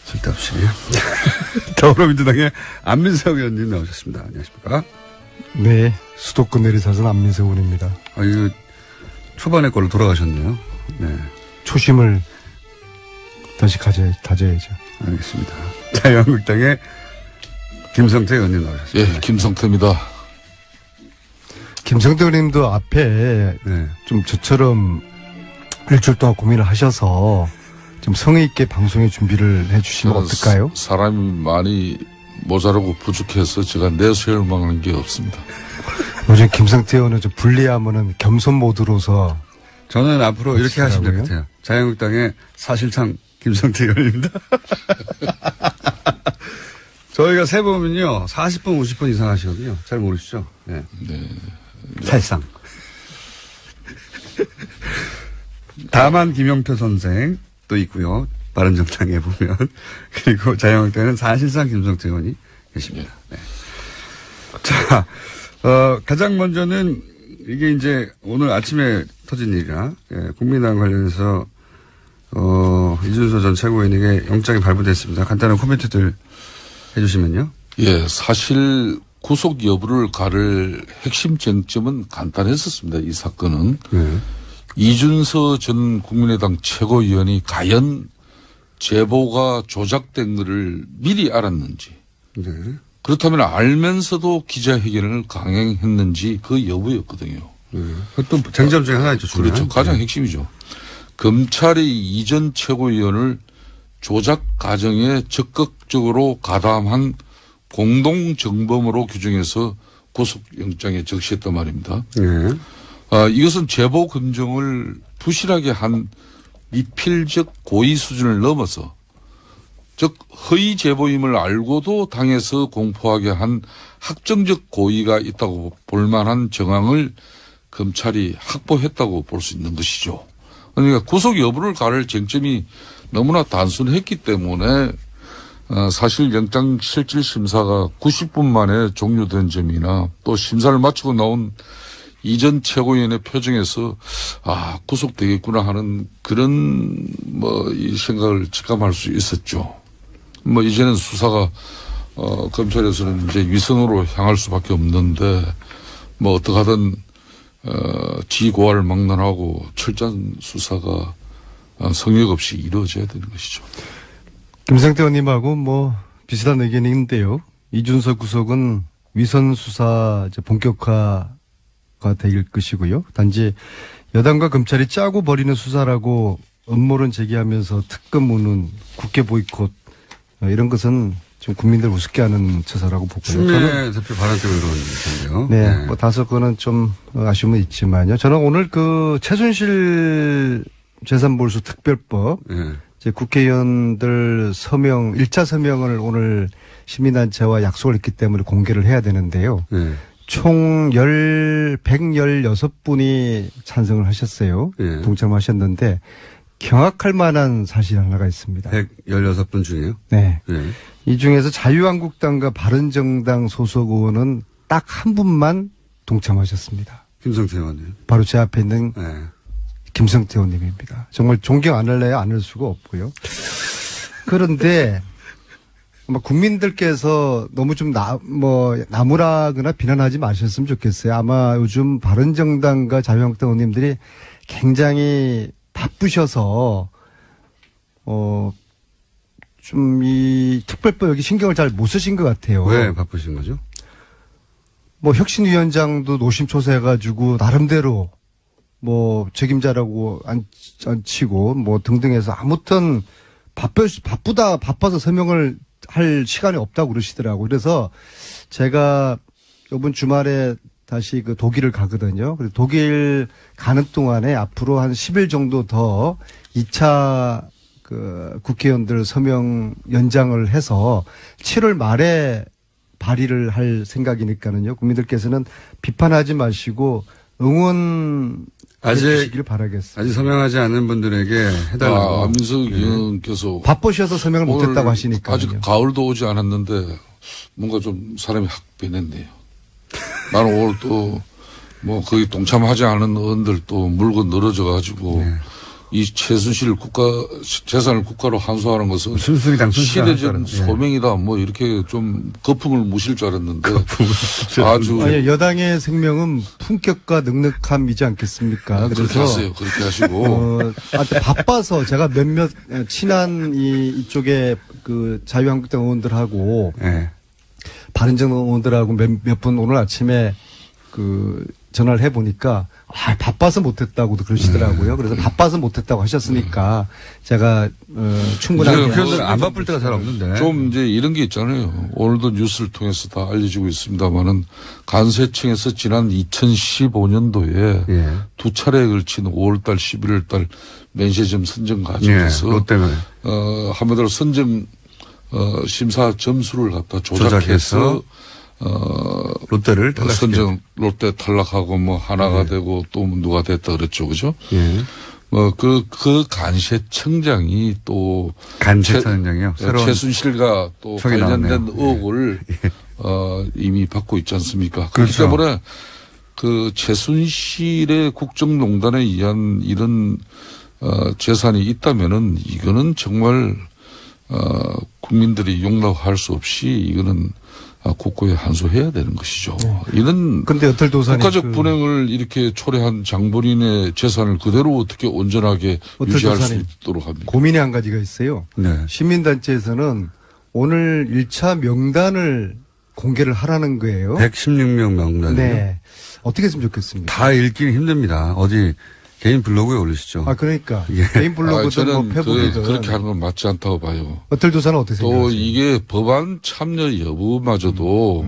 쓸데없이. 더불어민주당의 안민석 의원님 나오셨습니다. 안녕하십니까? 네, 수도권 내리사선 안민석 의원입니다. 이거 초반에 걸로 돌아가셨네요. 네. 초심을 다시 다져야죠. 알겠습니다. 자유한국당의 김성태 의원님 나오셨습니다. 예, 김성태입니다. 김성태 의원님도 앞에 네. 좀 저처럼 일주일 동안 고민을 하셔서 좀 성의 있게 방송에 준비를 해주시면 어떨까요? 사람이 많이 모자라고 부족해서 제가 내세울 만한 게 없습니다. 요즘 김성태 의원은 좀 불리하면은 겸손 모드로서 저는 앞으로 이렇게 하시면 될 것 같아요. 자유한국당의 사실상 김성태 의원입니다. 저희가 세보면요 40분 50분 이상 하시거든요. 잘 모르시죠? 네. 네. 사실상. 다만 김영표 선생 또 있고요. 바른정당에 보면. 그리고 자유한국당에는 사실상 김성태 의원이 계십니다. 네. 자, 가장 먼저는 이게 이제 오늘 아침에 터진 일이라, 국민당 관련해서, 이준서 전 최고위원에게 영장이 발부됐습니다. 간단한 코멘트들 해주시면요. 예, 사실 구속 여부를 가를 핵심 쟁점은 간단했었습니다. 이 사건은. 네. 이준서 전 국민의당 최고위원이 과연 제보가 조작된 것을 미리 알았는지. 네. 그렇다면 알면서도 기자회견을 강행했는지 그 여부였거든요. 그것도 쟁점 중에 하나죠. 그렇죠. 가장 네. 핵심이죠. 검찰이 이전 최고위원을 조작 과정에 적극적으로 가담한 공동정범으로 규정해서 구속영장에 적시했단 말입니다. 네. 이것은 제보 검증을 부실하게 한 미필적 고의 수준을 넘어서 즉 허위 제보임을 알고도 당에서 공포하게 한 학정적 고의가 있다고 볼 만한 정황을 검찰이 확보했다고 볼 수 있는 것이죠. 그러니까 구속 여부를 가를 쟁점이 너무나 단순했기 때문에 사실 영장실질심사가 90분 만에 종료된 점이나 또 심사를 마치고 나온 이전 최고위원의 표정에서 구속되겠구나 하는 그런 이 생각을 직감할 수 있었죠. 이제는 수사가 검찰에서는 이제 위선으로 향할 수밖에 없는데 어떡하든 지고화를 막론하고 철저한 수사가 성역 없이 이루어져야 되는 것이죠. 김성태 의원님하고 비슷한 의견인데요. 이준서 구속은 위선 수사 이제 본격화가 될 것이고요. 단지 여당과 검찰이 짜고 버리는 수사라고 음모론 제기하면서 특검 무는 국회 보이콧 이런 것은 좀 국민들 우습게 하는 처사라고 보고요. 추미애 대표 발언 때문에 그런 건데요. 네, 다소 그거는 좀 아쉬움은 있지만요. 저는 오늘 그 최순실 재산몰수 특별법 이제 국회의원들 서명 1차 서명을 오늘 시민단체와 약속을 했기 때문에 공개를 해야 되는데요. 총 116분이 찬성을 하셨어요. 동참하셨는데 경악할 만한 사실 하나가 있습니다. 116분 중에요? 네. 이 중에서 자유한국당과 바른정당 소속 의원은 딱 한 분만 동참하셨습니다. 김성태 의원님. 바로 제 앞에 있는 김성태 의원님입니다. 정말 존경 안 할래야 안 할 수가 없고요. 그런데 아마 국민들께서 너무 좀 나무라거나 비난하지 마셨으면 좋겠어요. 아마 요즘 바른정당과 자유한국당 의원님들이 굉장히 바쁘셔서 좀 이 특별법 여기 신경을 잘 못 쓰신 것 같아요. 왜 바쁘신 거죠? 혁신위원장도 노심초사해가지고 나름대로 책임자라고 안 치고 등등해서 아무튼 바빠서 서명을 할 시간이 없다고 그러시더라고요. 그래서 제가 이번 주말에 다시 그 독일을 가거든요. 그래서 독일 가는 동안에 앞으로 한 10일 정도 더 2차 그 국회의원들 서명 연장을 해서 7월 말에 발의를 할 생각이니까는요. 국민들께서는 비판하지 마시고 응원 해주시기를 바라겠습니다. 아직 서명하지 않은 분들에게 해달라고. 안민석 의원께서 바쁘셔서 서명을 못했다고 하시니까. 아직 가을도 오지 않았는데 뭔가 좀 사람이 확 변했네요. 나는 오늘 또 거기 동참하지 않은 의원들 또 물고 늘어져 가지고 이 최순실 재산을 국가로 환수하는 것은 시대적 소명이다. 뭐 이렇게 좀 거품을 무실 줄 알았는데 아주 아니, 여당의 생명은 품격과 넉넉함이지 않겠습니까? 그렇게 하세요. 그렇게 하시고 바빠서 제가 몇몇 친한 이쪽에 그 자유한국당 의원들하고 네. 바른정 의원들하고 몇 분 오늘 아침에 그 전화를 해보니까 바빠서 못했다고도 그러시더라고요. 그래서 바빠서 못했다고 하셨으니까 제가 충분하게 의원들은 안 바쁠 때가 잘 없는데 좀 이제 이런 게 있잖아요. 오늘도 뉴스를 통해서 다 알려지고 있습니다만은 간세청에서 지난 2015년도에 예. 두 차례에 걸친 5월달, 11월달 면세점 선정 과정에서 롯데는 한마디로 선정 심사 점수를 갖다 조작해서 롯데를 선정 롯데 탈락하고 뭐 하나가 되고 또 누가 됐다 그랬죠, 그죠? 예. 뭐 그 간세청장이 또 간세청장이요. 새로운 최순실과 또 관련된 의혹을 이미 받고 있지 않습니까? 그렇기 그렇죠. 때문에 그 최순실의 국정농단에 의한 이런 재산이 있다면은 이거는 정말 국민들이 용납할 수 없이 이거는 국고에 환수해야 되는 것이죠. 이런 국가적 분행을 이렇게 초래한 장본인의 재산을 그대로 어떻게 온전하게 유지할 수 있도록 합니까? 고민이 한 가지가 있어요. 네. 시민단체에서는 오늘 1차 명단을 공개를 하라는 거예요. 116명 명단이요. 네. 어떻게 했으면 좋겠습니까? 다 읽기는 힘듭니다. 어디 개인 블로그에 올리시죠. 그러니까. 예. 개인 블로그든 뭐 페북이든. 그렇게 하는 건 맞지 않다고 봐요. 어떨 조사는 어떻게 생각하세요? 또 이게 법안 참여 여부마저도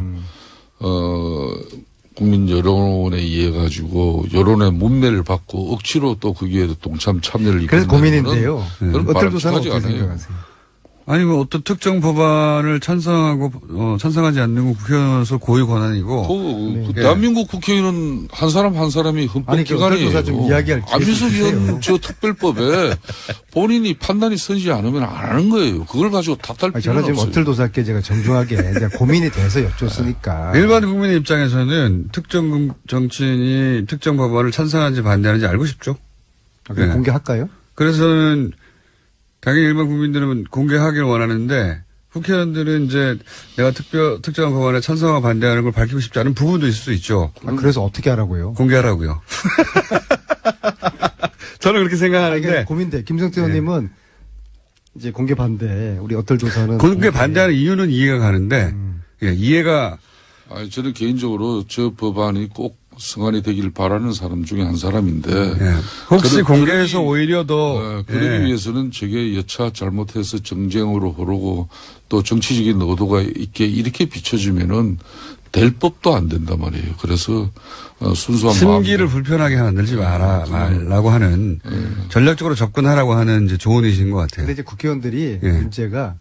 국민 여론에 의해 가지고 여론의 문매를 받고 억지로 또 거기에 동참 참여를 그래서 고민인데요. 어떨 조사는 어떻게 생각하세요? 아니 뭐 어떤 특정 법안을 찬성하고 찬성하지 않는 국회의원으로서 고유 권한이고 대한민국 국회의원은 한 사람 한 사람이 헌법기관이에요. 어떨 조사 좀 이야기할 안민석 의원 저 특별법에 본인이 판단이 서지 않으면 안 하는 거예요. 그걸 가지고 탓할 필요는 저는 지금 없어요. 어떨 조사께 제가 정중하게 고민이 돼서 여쭙으니까. 일반 국민의 입장에서는 특정 정치인이 특정 법안을 찬성하는지 반대하는지 알고 싶죠. 네. 공개할까요? 그래서는 당연히 일반 국민들은 공개하길 원하는데 국회의원들은 이제 내가 특정한 법안에 찬성하고 반대하는 걸 밝히고 싶지 않은 부분도 있을 수 있죠. 그래서 어떻게 하라고요? 공개하라고요. 저는 그렇게 생각하는데. 고민돼. 김성태 의원님은 이제 공개 반대. 우리 어떨 조사는. 공개 반대하는 이유는 이해가 가는데 예, 이해가. 저는 개인적으로 저 법안이 꼭 승안이 되길 바라는 사람 중에 한 사람인데. 예. 혹시 공개해서 오히려 더. 그러기 위해서는 저게 여차 잘못해서 정쟁으로 흐르고 또 정치적인 의도가 있게 이렇게 비춰지면은 될 법도 안 된단 말이에요. 그래서 순수한 심기를 불편하게 만들지 말라고 하는 전략적으로 접근하라고 하는 이제 조언이신 것 같아요. 근데 이제 국회의원들이 문제가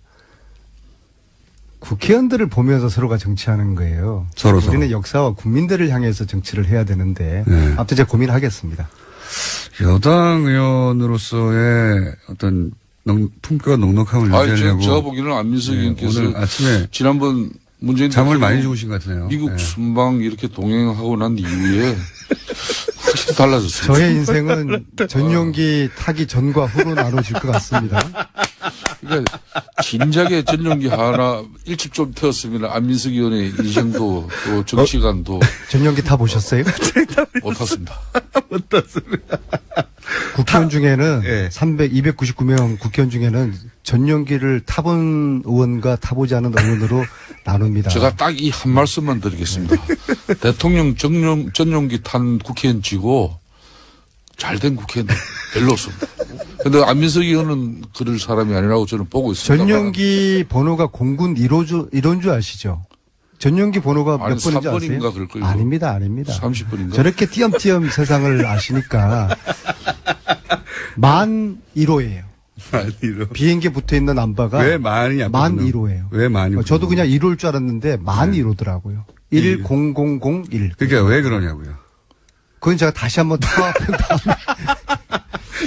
국회의원들을 보면서 서로가 정치하는 거예요. 우리는 역사와 국민들을 향해서 정치를 해야 되는데 아무튼 제가 고민하겠습니다. 여당 의원으로서의 어떤 품격과 넉넉함을 유지하려고. 제가 보기에는 안민석 의원께서 오늘 아침에 지난번 문재인 잠을 많이 주무신 것 같네요. 미국 순방 이렇게 동행하고 난 이후에 확실히 달라졌어요. 저의 인생은 전용기 타기 전과 후로 나눠질 것 같습니다. 그러니까 진작에 전용기 하나 일찍 좀 태웠으면 안민석 의원의 인생도 또 정치관도 전용기 타 보셨어요? 못 탔습니다. 못 탔습니다. 국회의원 중에는 299명 국회의원 중에는 전용기를 타본 의원과 타보지 않은 의원으로 나눕니다. 제가 딱 이 한 말씀만 드리겠습니다. 대통령 전용기 탄 국회의원 치고 잘된 국회의원 별로 없습니다. 그런데 안민석 의원은 그럴 사람이 아니라고 저는 보고 있습니다. 전용기 번호가 공군 1원 줄 아시죠? 전용기 번호가 몇 번인지 아세요? 3번인가 그럴 거예요. 아닙니다. 30번인가? 저렇게 띄엄띄엄 세상을 아시니까 11,1호예요. 11,1호. 비행기에 붙어있는 남바가 왜 11,1호예요. 왜 11,1호? 저도 그냥 1호일 줄 알았는데 11,1호더라고요. 10,001. 그러니까 왜 그러냐고요. 그건 제가 다시 한번 타본 다음에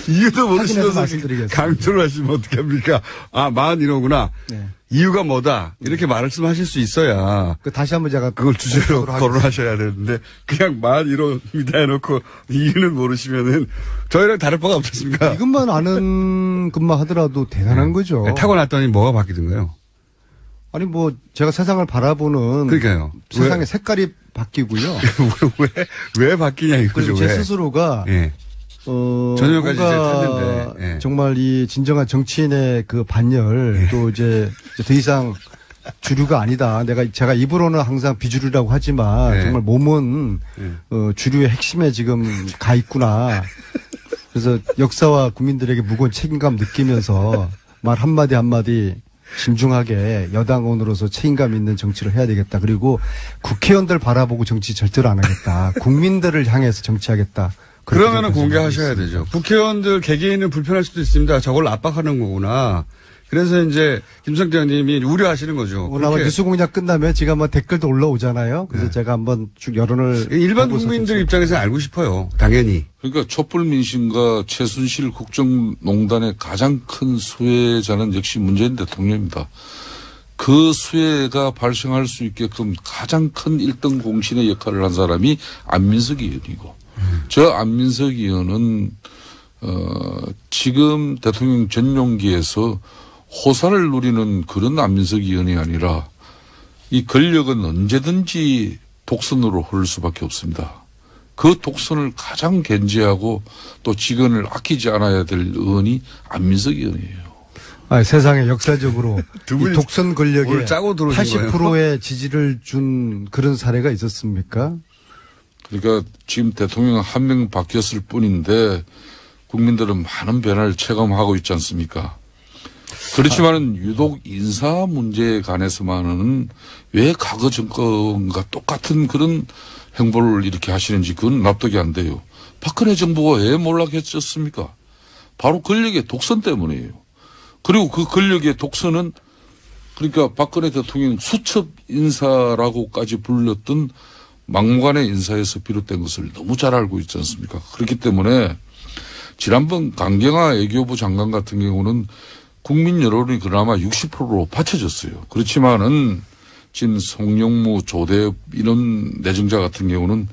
이유도 모르시면서 말씀드리겠습니다. 강조를 하시면 어떻게 합니까? 11,1호구나. 네. 이유가 뭐다 이렇게 말씀하실 수 있어야 다시 한번 제가 그걸 주제로 거론하셔야 되는데 그냥 말 이론입니다 해놓고 이유는 모르시면은 저희랑 다를 바가 없지 않습니까? 이것만 아는 것만 하더라도 대단한 거죠. 타고났더니 뭐가 바뀌던가요? 아니 뭐 제가 세상을 바라보는 그러니까요. 세상의 색깔이 바뀌고요. 왜 바뀌냐 이거죠. 그리고 제 스스로가 예. 전혀까지 이제 탔는데 예. 정말 이 진정한 정치인의 그 반열 또 이제 더 이상 주류가 아니다. 제가 입으로는 항상 비주류라고 하지만 정말 몸은 주류의 핵심에 지금 가 있구나. 그래서 역사와 국민들에게 무거운 책임감 느끼면서 말 한마디 한마디 신중하게 여당원으로서 책임감 있는 정치를 해야 되겠다. 그리고 국회의원들 바라보고 정치 절대로 안 하겠다. 국민들을 향해서 정치하겠다. 그러면은 공개하셔야 되죠. 국회의원들 개개인은 불편할 수도 있습니다. 저걸 압박하는 거구나. 그래서 이제 김성태 의원님이 우려하시는 거죠. 오늘 아마 뉴스공장 끝나면 지금 아마 댓글도 올라오잖아요. 그래서 제가 한번 쭉 여론을 일반 국민들 입장에서 알고 싶어요. 당연히. 그러니까 촛불 민심과 최순실 국정농단의 가장 큰 수혜자는 역시 문재인 대통령입니다. 그 수혜가 발생할 수 있게끔 가장 큰 1등 공신의 역할을 한 사람이 안민석 의원이고 저 안민석 의원은 지금 대통령 전용기에서 호사를 누리는 그런 안민석 의원이 아니라 이 권력은 언제든지 독선으로 흐를 수밖에 없습니다. 그 독선을 가장 견제하고 또 직원을 아끼지 않아야 될 의원이 안민석 의원이에요. 세상에 역사적으로 이 독선 권력에 짜고 80%의 지지를 준 그런 사례가 있었습니까? 그러니까 지금 대통령 한 명 바뀌었을 뿐인데 국민들은 많은 변화를 체감하고 있지 않습니까? 그렇지만은 유독 인사 문제에 관해서만은 왜 과거 정권과 똑같은 그런 행보를 이렇게 하시는지 그건 납득이 안 돼요. 박근혜 정부가 왜 몰락했었습니까? 바로 권력의 독선 때문이에요. 그리고 그 권력의 독선은 그러니까 박근혜 대통령 수첩 인사라고까지 불렸던 막무가내 인사에서 비롯된 것을 너무 잘 알고 있지 않습니까? 그렇기 때문에 지난번 강경화 외교부 장관 같은 경우는 국민 여론이 그나마 60%로 받쳐졌어요. 그렇지만은 지금 송영무, 조대엽 이런 내정자 같은 경우는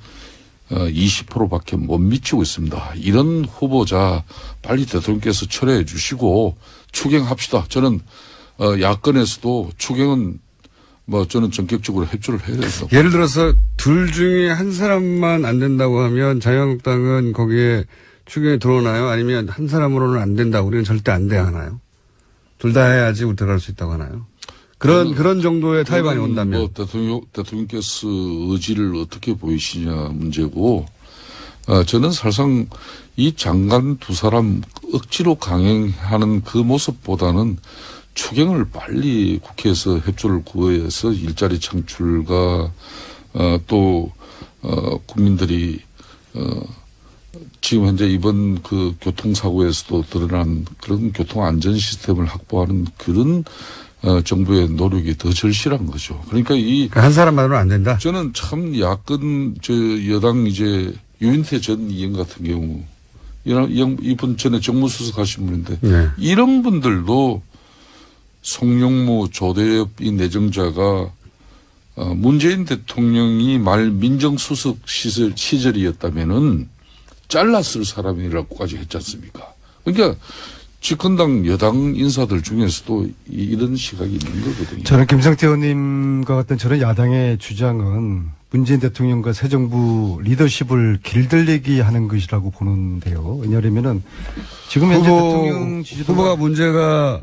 20%밖에 못 미치고 있습니다. 이런 후보자 빨리 대통령께서 철회해 주시고 추경합시다. 저는 야권에서도 추경은 저는 전격적으로 협조를 해야 된다고. 예를 들어서 둘 중에 한 사람만 안 된다고 하면 자유한국당은 거기에 추경이 들어오나요? 아니면 한 사람으로는 안 된다. 우리는 절대 안 돼 하나요? 둘 다 해야지 우리 들어갈 수 있다고 하나요? 그런 정도의 타협안이 온다면. 대통령께서 의지를 어떻게 보이시냐 문제고, 저는 사실상 이 장관 두 사람 억지로 강행하는 그 모습보다는 추경을 빨리 국회에서 협조를 구해서 일자리 창출과, 국민들이, 지금 현재 이번 그 교통사고에서도 드러난 그런 교통안전 시스템을 확보하는 그런 정부의 노력이 더 절실한 거죠. 그러니까 한 사람만으로는 안 된다? 저는 참 야권, 여당 이제 유인태 전 의원 같은 경우, 이번 전에 정무수석 하신 분인데, 네. 이런 분들도 송영무, 조대엽 이 내정자가 문재인 대통령이 말 민정수석 시절이었다면은 잘랐을 사람이라고까지 했지 않습니까? 그러니까 집권당 여당 인사들 중에서도 이런 시각이 있는 거거든요. 저는 김성태 의원님과 같은 저런 야당의 주장은 문재인 대통령과 새 정부 리더십을 길들이기 하는 것이라고 보는데요. 왜냐하면은 지금 현재 대통령 지지도가 후보가 문제가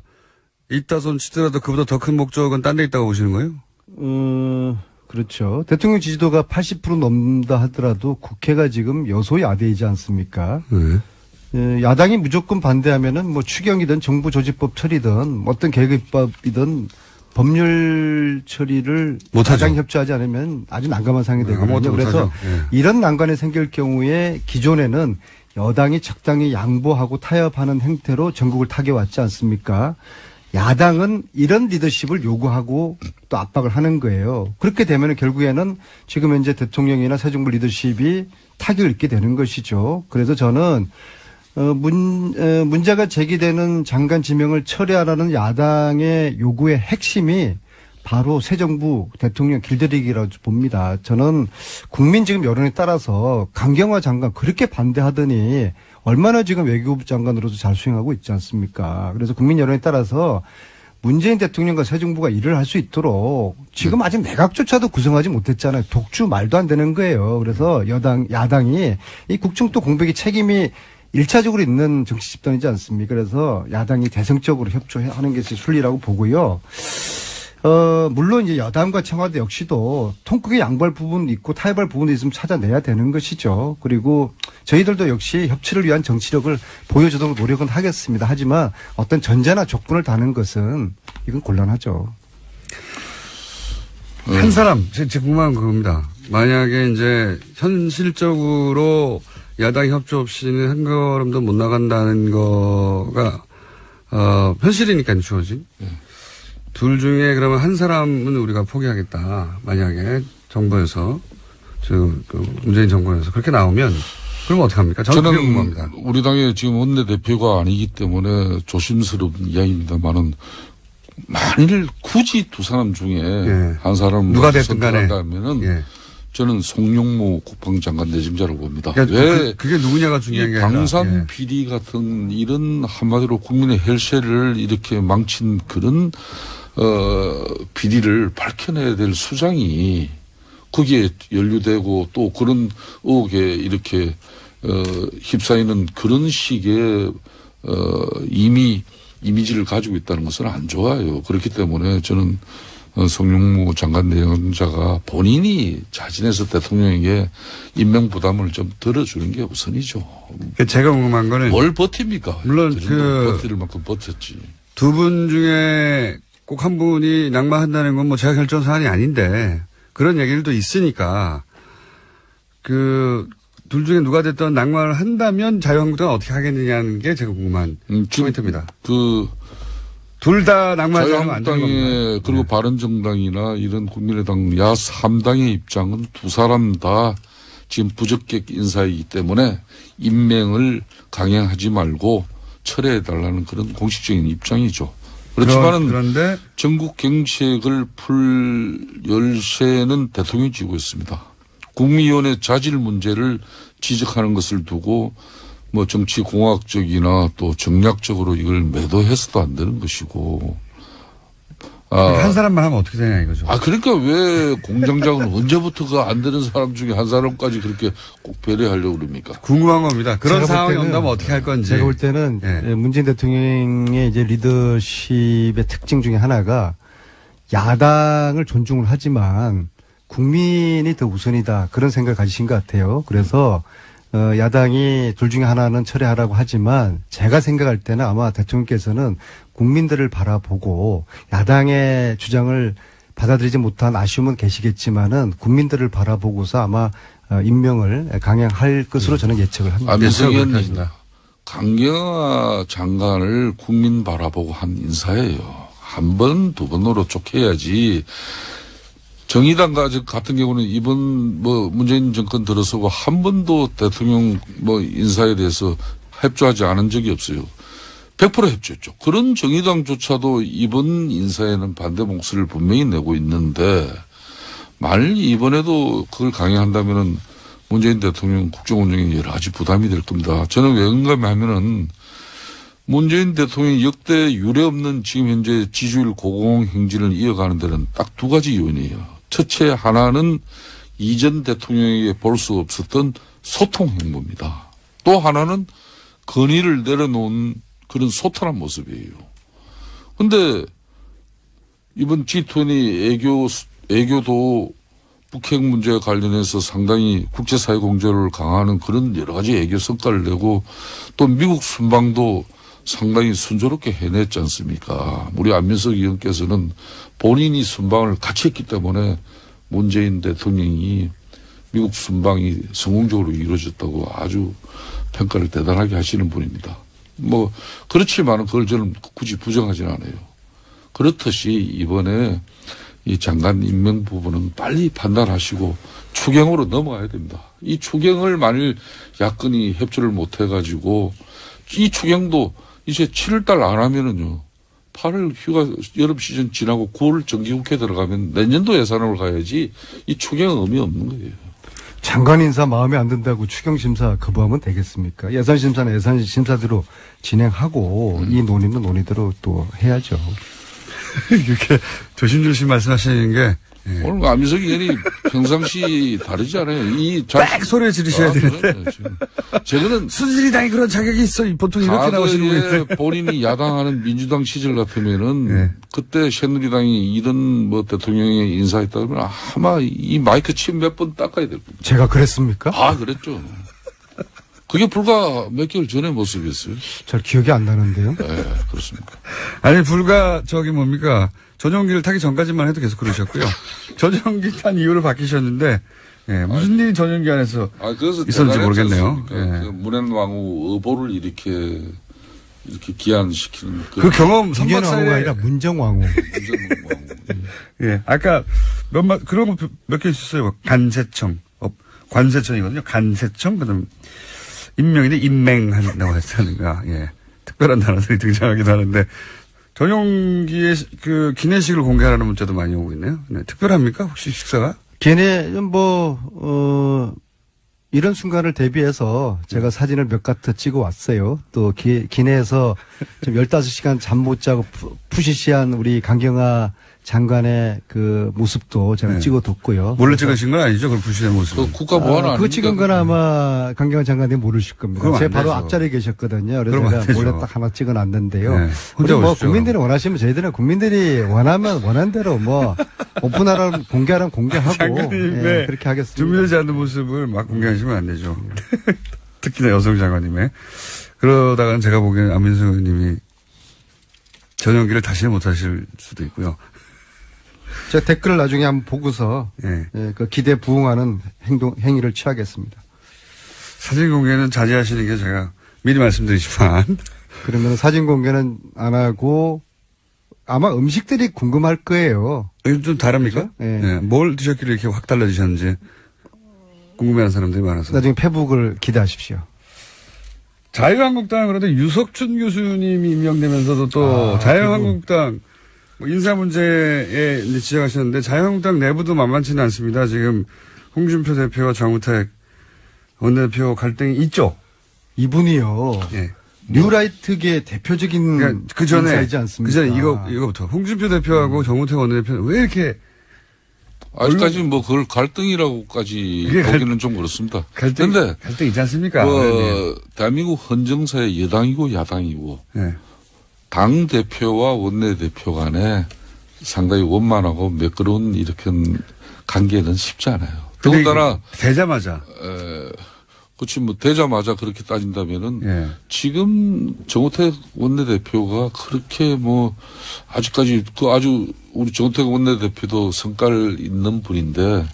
있다 손 치더라도 그보다 더 큰 목적은 딴 데 있다고 보시는 거예요? 그렇죠. 대통령 지지도가 80% 넘는다 하더라도 국회가 지금 여소야대이지 않습니까? 야당이 무조건 반대하면은 추경이든 정부 조직법 처리든 어떤 계급법이든 법률 처리를 야당이 협조하지 않으면 아주 난감한 상황이 되거든요. 그래서 이런 난관이 생길 경우에 기존에는 여당이 적당히 양보하고 타협하는 행태로 전국을 타개왔지 않습니까? 야당은 이런 리더십을 요구하고 또 압박을 하는 거예요. 그렇게 되면 결국에는 지금 현재 대통령이나 새 정부 리더십이 타격을 입게 되는 것이죠. 그래서 저는 문제가 제기되는 장관 지명을 철회하라는 야당의 요구의 핵심이 바로 새 정부 대통령 길들이기라고 봅니다. 저는 국민 지금 여론에 따라서 강경화 장관 그렇게 반대하더니 얼마나 지금 외교부 장관으로서 잘 수행하고 있지 않습니까? 그래서 국민 여론에 따라서 문재인 대통령과 새 정부가 일을 할 수 있도록 지금 아직 내각조차도 구성하지 못했잖아요. 독주 말도 안 되는 거예요. 그래서 야당이 이 국정도 공백의 책임이 1차적으로 있는 정치 집단이지 않습니까? 그래서 야당이 대승적으로 협조하는 것이 순리라고 보고요. 물론 이제 여당과 청와대 역시도 통크게 양보할 부분이 있고 타협할 부분이 있으면 찾아내야 되는 것이죠. 그리고 저희들도 역시 협치를 위한 정치력을 보여주도록 노력은 하겠습니다. 하지만 어떤 전제나 조건을 다는 것은 이건 곤란하죠. 한 사람, 제 궁금한 그겁니다. 만약에 이제 현실적으로 야당 협조 없이는 한 걸음도 못 나간다는 거가, 현실이니까 주어진. 둘 중에 그러면 한 사람은 우리가 포기하겠다. 만약에 정부에서, 문재인 정부에서 그렇게 나오면, 그럼 어떻게 합니까? 저는 궁금합니다. 우리 당의 지금 원내대표가 아니기 때문에 조심스러운 이야기입니다만은, 만일 굳이 두 사람 중에 한 사람을 누가 됐든 간에 선택한다면은 저는 송영무 국방장관 내정자라고 봅니다. 그러니까 왜 그게 누구냐가 중요한 게 아니라 방산 비리 같은 이런 한마디로 국민의 혈세를 이렇게 망친 그런 비리를 밝혀내야 될 수장이 거기에 연루되고 또 그런 의혹에 이렇게 휩싸이는 그런 식의 이미지를 가지고 있다는 것은 안 좋아요. 그렇기 때문에 저는 송영무 장관 내정자가 본인이 자진해서 대통령에게 임명 부담을 좀 덜어주는 게 우선이죠. 제가 궁금한 거는 뭘 버팁니까? 물론 버틸 만큼 버텼지. 두 분 중에 꼭 한 분이 낙마한다는 건 뭐 제가 결정 사안이 아닌데 그런 얘기들도 있으니까 둘 중에 누가 됐든 낙마를 한다면 자유한국당은 어떻게 하겠느냐는 게 제가 궁금한 포인트입니다. 둘 다 낙마하지 않으면 안 되는 겁니다. 그리고 바른정당이나 이런 국민의당 야 3당의 입장은 두 사람 다 지금 부적격 인사이기 때문에 임명을 강행하지 말고 철회해달라는 그런 공식적인 입장이죠. 그렇지만은 그런데 전국 경색을 풀 열쇠는 대통령이 쥐고 있습니다. 국민위원회 자질 문제를 지적하는 것을 두고 뭐 정치공학적이나 또 정략적으로 이걸 매도해서도 안 되는 것이고. 한 사람만 하면 어떻게 되냐 이거죠. 그러니까 왜 공장장은 언제부터가 안 되는 사람 중에 한 사람까지 그렇게 꼭 배려하려고 그럽니까? 궁금한 겁니다. 그런 상황이 온다면 어떻게 할 건지. 제가 볼 때는 문재인 대통령의 이제 리더십의 특징 중에 하나가 야당을 존중을 하지만 국민이 더 우선이다. 그런 생각을 가지신 것 같아요. 그래서 야당이 둘 중에 하나는 철회하라고 하지만 제가 생각할 때는 아마 대통령께서는 국민들을 바라보고 야당의 주장을 받아들이지 못한 아쉬움은 계시겠지만은 국민들을 바라보고서 아마 임명을 강행할 것으로 저는 예측을 합니다. 안민석은 강경화 장관을 국민 바라보고 한 인사예요. 한 번, 두 번으로 쫓겨야지. 정의당 같은 경우는 이번 문재인 정권 들어서고 한 번도 대통령 인사에 대해서 협조하지 않은 적이 없어요. 100% 협조했죠. 그런 정의당조차도 이번 인사에는 반대 목소리를 분명히 내고 있는데 만일 이번에도 그걸 강행한다면은 문재인 대통령 국정 운영에 여러 가지 부담이 될 겁니다. 저는 왜 그런가 하면은 문재인 대통령이 역대 유례 없는 지금 현재 지지율 고공 행진을 이어가는 데는 딱 두 가지 요인이에요. 첫째 하나는 이전 대통령에게 볼 수 없었던 소통 행보입니다. 또 하나는 건의를 내려놓은 그런 소탈한 모습이에요. 그런데 이번 G20 애교도 북핵 문제와 관련해서 상당히 국제사회 공조를 강화하는 그런 여러 가지 애교 성과를 내고 또 미국 순방도 상당히 순조롭게 해냈지 않습니까? 우리 안민석 의원께서는 본인이 순방을 같이 했기 때문에 문재인 대통령이 미국 순방이 성공적으로 이루어졌다고 아주 평가를 대단하게 하시는 분입니다. 그렇지만 그걸 저는 굳이 부정하지는 않아요. 그렇듯이 이번에 이 장관 임명 부분은 빨리 판단하시고 추경으로 넘어가야 됩니다. 이 추경을 만일 야권이 협조를 못 해가지고 이 추경도 이제 7월달 안 하면은요. 8월 휴가 여름 시즌 지나고 9월 정기국회 들어가면 내년도 예산으로 가야지 이 추경 의미 없는 거예요. 장관 인사 마음에 안 든다고 추경심사 거부하면 되겠습니까? 예산심사는 예산심사대로 진행하고 이 논의는 논의대로 또 해야죠. 이렇게 조심조심 말씀하시는 게 예. 오늘 안민석 의원이 평상시 다르지 않아요. 딱 소리를 지르셔야 되는데. 저거는 순진이당이 그런 자격이 있어. 보통 이렇게 나오시는 분인데. 본인이 야당하는 민주당 시절 같으면은 예. 그때 새누리당이 이런 뭐 대통령이 인사했다 그러면 아마 이 마이크 침 몇 번 닦아야 될 겁니다. 제가 그랬습니까? 아, 그랬죠. 그게 불과 몇 개월 전의 모습이었어요. 잘 기억이 안 나는데요. 네, 그렇습니까. 아니, 불과 뭡니까. 전용기를 타기 전까지만 해도 계속 그러셨고요. 전용기 탄 이후로 바뀌셨는데, 예, 무슨 일이 전용기 안에서 있었는지 모르겠네요. 예. 그 문현왕후 의보를 이렇게 기한시키는. 그 경험 문현왕후가 아니라 문정왕후. 예, 아까 그런 거 몇 개 있었어요. 간세청. 관세청이거든요. 간세청. 그다음 임명인데 임맹한다고 했다는가. 예. 특별한 단어들이 등장하기도 하는데 전용기의 그 기내식을 공개하라는 문자도 많이 오고 있네요. 네. 특별합니까? 혹시 식사가? 이런 순간을 대비해서 제가 사진을 몇 가트 찍어 왔어요. 또 기내에서 좀 15시간 잠 못 자고 푸시시한 우리 강경화 장관의 그 모습도 제가 네. 찍어뒀고요. 몰래 찍으신 건 아니죠? 그걸 푸시한 모습. 그 국가보안 아닙니까? 그거 찍은 건 아마 강경화 장관님 모르실 겁니다. 제가 바로 앞자리에 계셨거든요. 그래서 제가 몰래 딱 하나 찍어놨는데요. 네. 혼자 우리 오십시오. 국민들이 원하시면 저희들은 국민들이 원하는 대로 오픈하라면 공개하라면 공개하고 장관님의 그렇게 하겠습니다. 준비되지 않는 모습을 막 공개하시면 안 되죠. 특히나 여성 장관님의. 그러다가는 제가 보기에는 안민석 의원님이 전용기를 다시 못 하실 수도 있고요. 제가 댓글을 나중에 한번 보고서 그 기대 부응하는 행위를 취하겠습니다. 사진 공개는 자제하시는 게 제가 미리 말씀드리지만. 그러면 사진 공개는 안 하고 아마 음식들이 궁금할 거예요. 좀 다릅니까? 네. 뭘 드셨길래 이렇게 확 달라지셨는지 궁금해하는 사람들이 많아서. 나중에 페북을 기대하십시오. 자유한국당 그런데 유석춘 교수님이 임명되면서도 또 자유한국당 인사 문제에 이제 지적하셨는데 자유한국당 내부도 만만치는 않습니다. 지금 홍준표 대표와 정우택 원내대표 갈등이 있죠. 이분이요. 예. 뉴라이트계 대표적인 그러니까 인사이지 않습니까? 그 전에 이거부터 홍준표 대표하고 정우택 원내대표는 왜 이렇게 아직까지 뭐 그걸 갈등이라고까지 보기는 좀 그렇습니다. 갈등 있지 않습니까? 대한민국 헌정사의 여당이고 야당이고 네. 당 대표와 원내 대표 간에 상당히 원만하고 매끄러운 이렇게 관계는 쉽지 않아요. 더군다나 되자마자 그렇지 뭐 되자마자 그렇게 따진다면은 지금 정우택 원내대표가 그렇게 뭐 아직까지 아주 우리 정우택 원내대표도 성깔 있는 분인데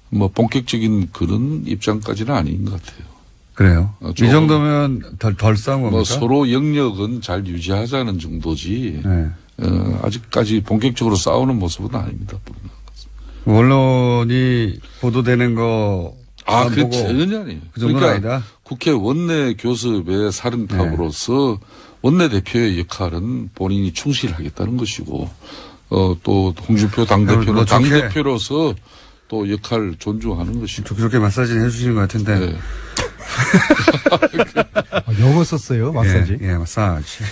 뭐 본격적인 그런 입장까지는 아닌 것 같아요. 그래요. 이 정도면 덜 싸운 겁니까? 뭐 서로 영역은 잘 유지하자는 정도지. 아직까지 본격적으로 싸우는 모습은 아닙니다. 언론이 보도되는 거. 그 전혀 아니에요. 그 정도는 그러니까 아니다. 국회 원내 교섭의 사령탑으로서 원내 대표의 역할은 본인이 충실하겠다는 것이고, 또 홍준표 당대표는 당대표로서 또 역할 존중하는 것이고. 좋게 마사지는 해주시는 것 같은데. 네. 영어 썼어요, 마사지. 예, 마사지.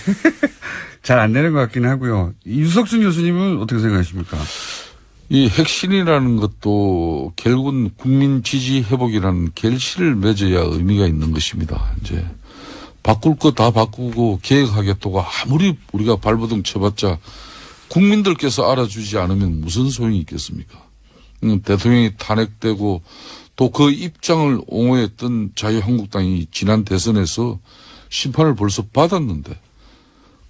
잘 안 되는 것 같긴 하고요. 유석준 교수님은 어떻게 생각하십니까? 이 핵심이라는 것도 결국은 국민 지지 회복이라는 결실을 맺어야 의미가 있는 것입니다. 이제 바꿀 거 다 바꾸고 계획하겠다고 아무리 우리가 발버둥 쳐봤자 국민들께서 알아주지 않으면 무슨 소용이 있겠습니까? 대통령이 탄핵되고 또 그 입장을 옹호했던 자유한국당이 지난 대선에서 심판을 벌써 받았는데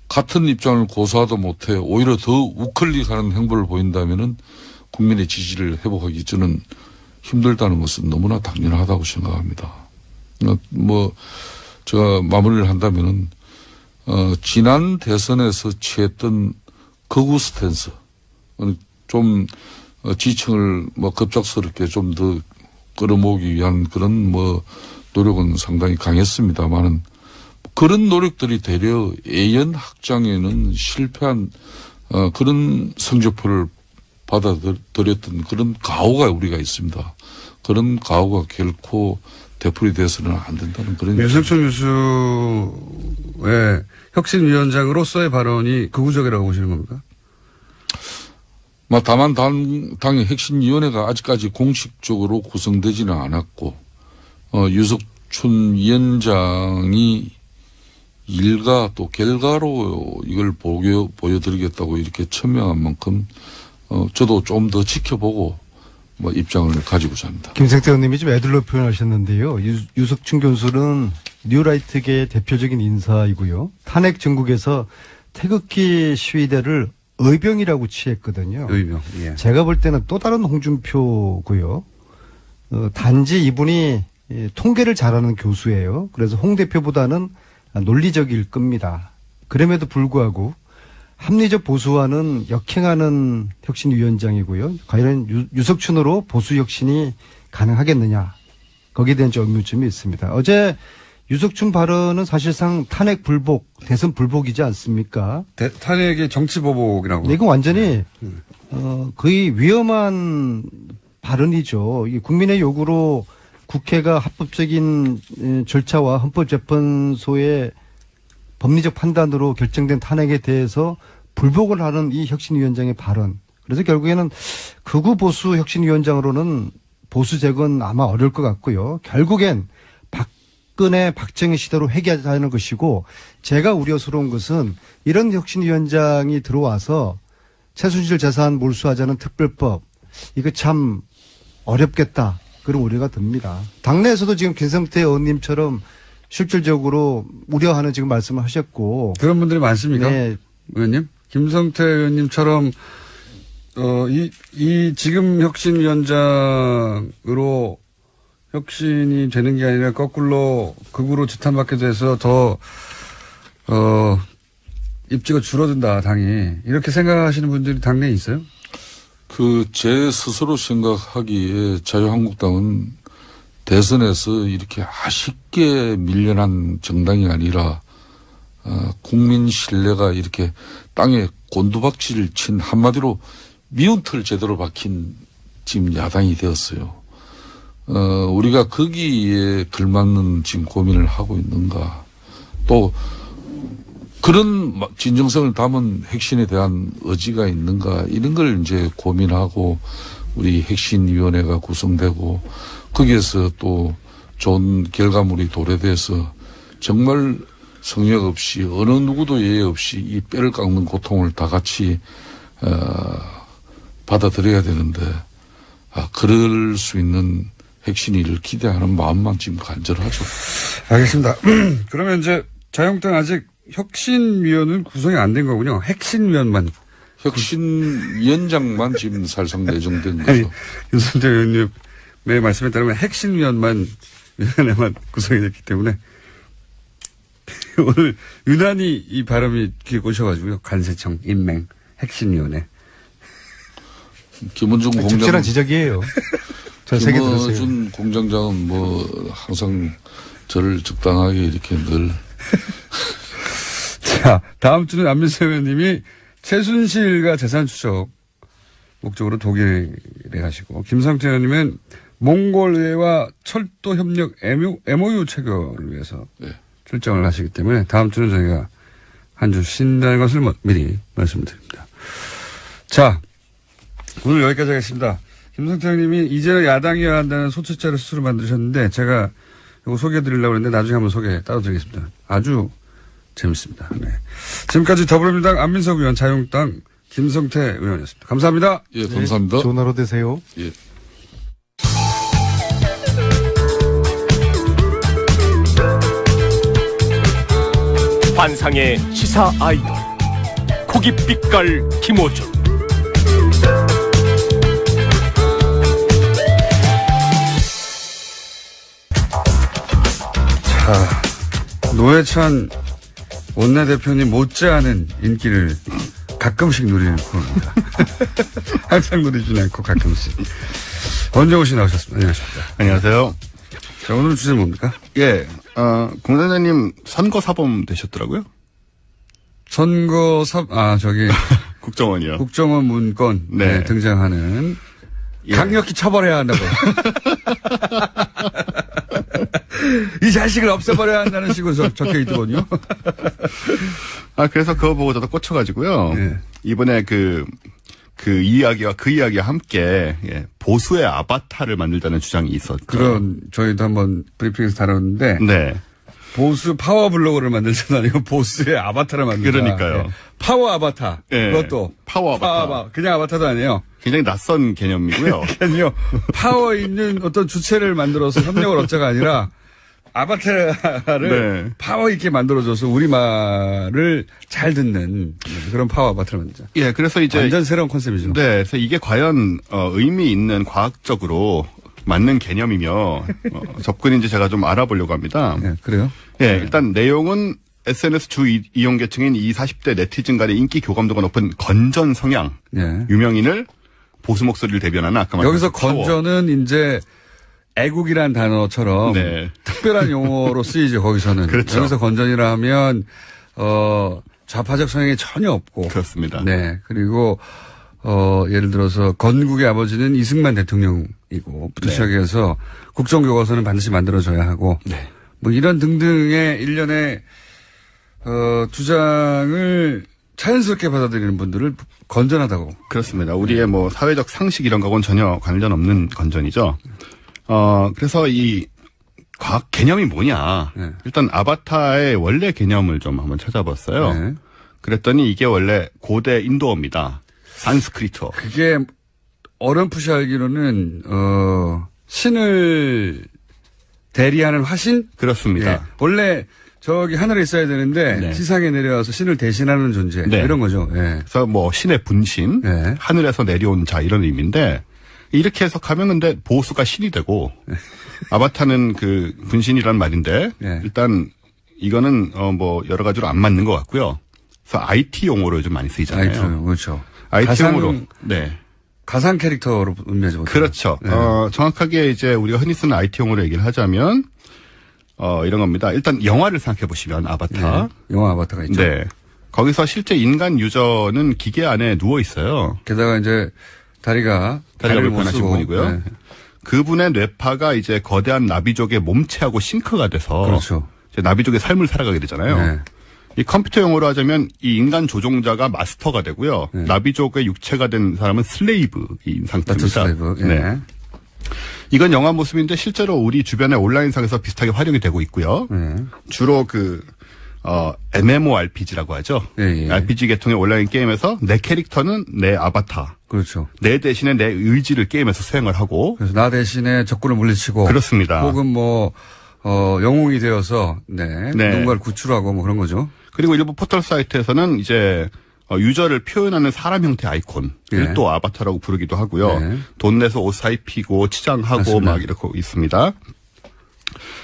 같은 입장을 고수하도 못해 오히려 더 우클릭하는 행보를 보인다면은 국민의 지지를 회복하기 저는 힘들다는 것은 너무나 당연하다고 생각합니다. 뭐 제가 마무리를 한다면은 지난 대선에서 취했던 거구 스탠스 좀 지층을 뭐 급작스럽게 좀 더 끌어모으기 위한 그런 뭐 노력은 상당히 강했습니다만은 그런 노력들이 되려 예연 확장에는 실패한 그런 성적표를 받아들였던 그런 가오가 우리가 있습니다. 그런 가오가 결코 되풀이 돼서는 안 된다는 그런. 유석춘 교수의 혁신위원장으로서의 발언이 극우적이라고 보시는 겁니까? 다만 당의 혁신위원회가 아직까지 공식적으로 구성되지는 않았고, 유석춘 위원장이 일과 또 결과로 이걸 보여드리겠다고 이렇게 천명한 만큼, 저도 좀 더 지켜보고, 입장을 가지고자 합니다. 김성태 의원님이 좀 애들로 표현하셨는데요. 유석춘 교수는 뉴라이트계의 대표적인 인사이고요. 탄핵 전국에서 태극기 시위대를 의병이라고 취했거든요. 의병. 예. 제가 볼 때는 또 다른 홍준표고요. 단지 이분이 통계를 잘하는 교수예요. 그래서 홍 대표보다는 논리적일 겁니다. 그럼에도 불구하고 합리적 보수와는 역행하는 혁신위원장이고요. 과연 유석춘으로 보수 혁신이 가능하겠느냐. 거기에 대한 좀 의문점이 있습니다. 어제 유석춘 발언은 사실상 탄핵 불복, 대선 불복이지 않습니까? 탄핵의 정치 보복이라고. 이건 완전히 거의 위험한 발언이죠. 국민의 요구로 국회가 합법적인 절차와 헌법재판소의 법리적 판단으로 결정된 탄핵에 대해서 불복을 하는 이 혁신위원장의 발언. 그래서 결국에는 극우 보수 혁신위원장으로는 보수 재건 아마 어려울 것 같고요. 결국엔 박근혜, 박정희 시대로 회귀하자는 것이고, 제가 우려스러운 것은 이런 혁신위원장이 들어와서 최순실 재산 몰수하자는 특별법, 이거 참 어렵겠다. 그런 우려가 듭니다. 당내에서도 지금 김성태 의원님처럼 실질적으로 우려하는 지금 말씀을 하셨고. 그런 분들이 많습니까? 네. 의원님? 김성태 의원님처럼, 지금 혁신위원장으로 혁신이 되는 게 아니라 거꾸로 극으로 지탄받게 돼서 더, 입지가 줄어든다, 당이. 이렇게 생각하시는 분들이 당내에 있어요? 제 스스로 생각하기에 자유한국당은 대선에서 이렇게 아쉽게 밀려난 정당이 아니라 국민 신뢰가 이렇게 땅에 곤두박질을 친 한마디로 미운 털 제대로 박힌 지금 야당이 되었어요. 우리가 거기에 걸맞는 지금 고민을 하고 있는가. 또 그런 진정성을 담은 혁신에 대한 의지가 있는가. 이런 걸 이제 고민하고 우리 혁신위원회가 구성되고 거기에서 또 좋은 결과물이 도래돼서 정말 성역 없이 어느 누구도 예외 없이 이 뼈를 깎는 고통을 다 같이 받아들여야 되는데 그럴 수 있는 혁신위를 기대하는 마음만 지금 간절하죠. 알겠습니다. 그러면 이제 자유한국당 아직 혁신위원은 구성이 안 된 거군요. 핵심위원만. 혁신위원장만 지금 살상 내정된 거죠. 아니, 유승태 의원님의 말씀에 따르면 핵심위원만 위원회만 구성이 됐기 때문에 오늘 유난히 이 발음이 귀에 꽂혀가지고요. 간세청, 인맹, 핵심위원회. 김원중 공장. 적절한 지적이에요. 저 세게 들으세요. 김원중 공장장은 항상 저를 적당하게 이렇게 늘. 자, 다음 주는 안민석 의원님이 최순실과 재산 추적 목적으로 독일에 가시고, 김성태 의원님은 몽골 의회와 철도 협력 MOU 체결을 위해서 출정을 하시기 때문에 다음 주는 저희가 한 주 쉰다는 것을 미리 말씀드립니다. 자, 오늘 여기까지 하겠습니다. 김성태 의원님이 이제는 야당이어야 한다는 소책자를 스스로 만드셨는데 제가 이거 소개해드리려고 했는데 나중에 한번 소개 따로 드리겠습니다. 아주 재밌습니다. 네. 지금까지 더불어민주당 안민석 의원, 자유한국당 김성태 의원이었습니다. 감사합니다. 예, 감사합니다. 네, 좋은 하루 되세요. 예. 환상의 시사 아이돌 고깃빛깔 김호준. 자, 노회찬 원내대표님 못지않은 인기를 가끔씩 누리는 프로입니다. 항상 누리진 않고 가끔씩. 원정우 씨 나오셨습니다. 안녕하십니까. 안녕하세요. 자, 오늘 주제는 뭡니까? 예, 공단장님 선거 사범 되셨더라고요. 국정원이요. 국정원 문건 네. 등장하는 예. 강력히 처벌해야 한다고. 이 자식을 없애버려야 한다는 식으로 적혀 있더군요. 그래서 그거 보고 저도 꽂혀가지고요. 예. 이번에 그 이야기와 함께 예, 보수의 아바타를 만들자는 주장이 있었죠. 그런 저희도 한번 브리핑에서 다뤘는데 네. 보수 파워 블로그를 만들자는 아니고 보수의 아바타를 만들자. 그러니까요. 네. 파워 아바타. 네. 그것도 파워 아바타. 그냥 아바타도 아니에요. 굉장히 낯선 개념이고요. 아니요. 파워 있는 어떤 주체를 만들어서 협력을 얻자가 아니라 아바타를 네. 파워 있게 만들어줘서 우리 말을 잘 듣는 그런 파워 아바타를 만들자. 예, 그래서 이제 완전 새로운 컨셉이죠. 네, 그래서 이게 과연 의미 있는 과학적으로 맞는 개념이며 접근인지 제가 좀 알아보려고 합니다. 네, 그래요? 예, 일단 내용은 SNS 주 이용 계층인 20, 40대 네티즌 간의 인기 교감도가 높은 건전 성향 네. 유명인을 보수 목소리를 대변하는 아까 말한 여기서 건전은 이제 애국이란 단어처럼 네. 특별한 용어로 쓰이죠. 거기서는. 그렇죠. 여기서 건전이라 하면 좌파적 성향이 전혀 없고. 그렇습니다. 네. 그리고 예를 들어서 건국의 아버지는 이승만 대통령이고 부터 시작해서 국정교과서는 반드시 만들어져야 하고 네. 뭐 이런 등등의 일련의 주장을 자연스럽게 받아들이는 분들을 건전하다고. 그렇습니다. 우리의 뭐 사회적 상식 이런 거하고는 전혀 관련 없는 건전이죠. 그래서 이 과학 개념이 뭐냐. 네. 일단 아바타의 원래 개념을 좀 한번 찾아봤어요. 네. 그랬더니 이게 원래 고대 인도어입니다. 산스크리트어. 그게 어렴풋이 알기로는 신을 대리하는 화신? 그렇습니다. 네. 원래 저기 하늘에 있어야 되는데 네. 지상에 내려와서 신을 대신하는 존재 네. 이런 거죠. 네. 그래서 뭐 신의 분신, 네. 하늘에서 내려온 자 이런 의미인데 이렇게 해석하면 근데 보수가 신이 되고 아바타는 그 분신이란 말인데 네. 일단 이거는 뭐 여러 가지로 안 맞는 것 같고요. 그래서 IT 용어로 요즘 많이 쓰이잖아요. IT 그렇죠. IT 용어로 네. 가상 캐릭터로 의미하죠. 그렇죠. 네. 정확하게 이제 우리가 흔히 쓰는 IT 용어로 얘기를 하자면 이런 겁니다. 일단 영화를 생각해 보시면 아바타. 네. 영화 아바타가 있죠. 네. 거기서 실제 인간 유저는 기계 안에 누워 있어요. 게다가 이제 다리가 불편하신 분이고요. 네. 그분의 뇌파가 이제 거대한 나비족의 몸체하고 싱크가 돼서 그렇죠. 이제 나비족의 삶을 살아가게 되잖아요. 네. 이 컴퓨터 용어로 하자면 이 인간 조종자가 마스터가 되고요. 네. 나비족의 육체가 된 사람은 슬레이브인 상태입니다. 슬레이브. 예. 네. 이건 영화 모습인데 실제로 우리 주변의 온라인상에서 비슷하게 활용이 되고 있고요. 주로 MMORPG라고 하죠. 예. RPG 계통의 온라인 게임에서 내 캐릭터는 내 아바타. 그렇죠. 내 대신에 내 의지를 게임에서 수행을 하고. 그래서 나 대신에 적군을 물리치고. 그렇습니다. 혹은 뭐, 영웅이 되어서, 누군가를 구출하고 뭐 그런 거죠. 그리고 일부 포털 사이트에서는 이제, 유저를 표현하는 사람 형태 아이콘을 네. 또 아바타라고 부르기도 하고요. 네. 돈 내서 옷 사입히고 치장하고 맞습니다. 막 이렇게 있습니다.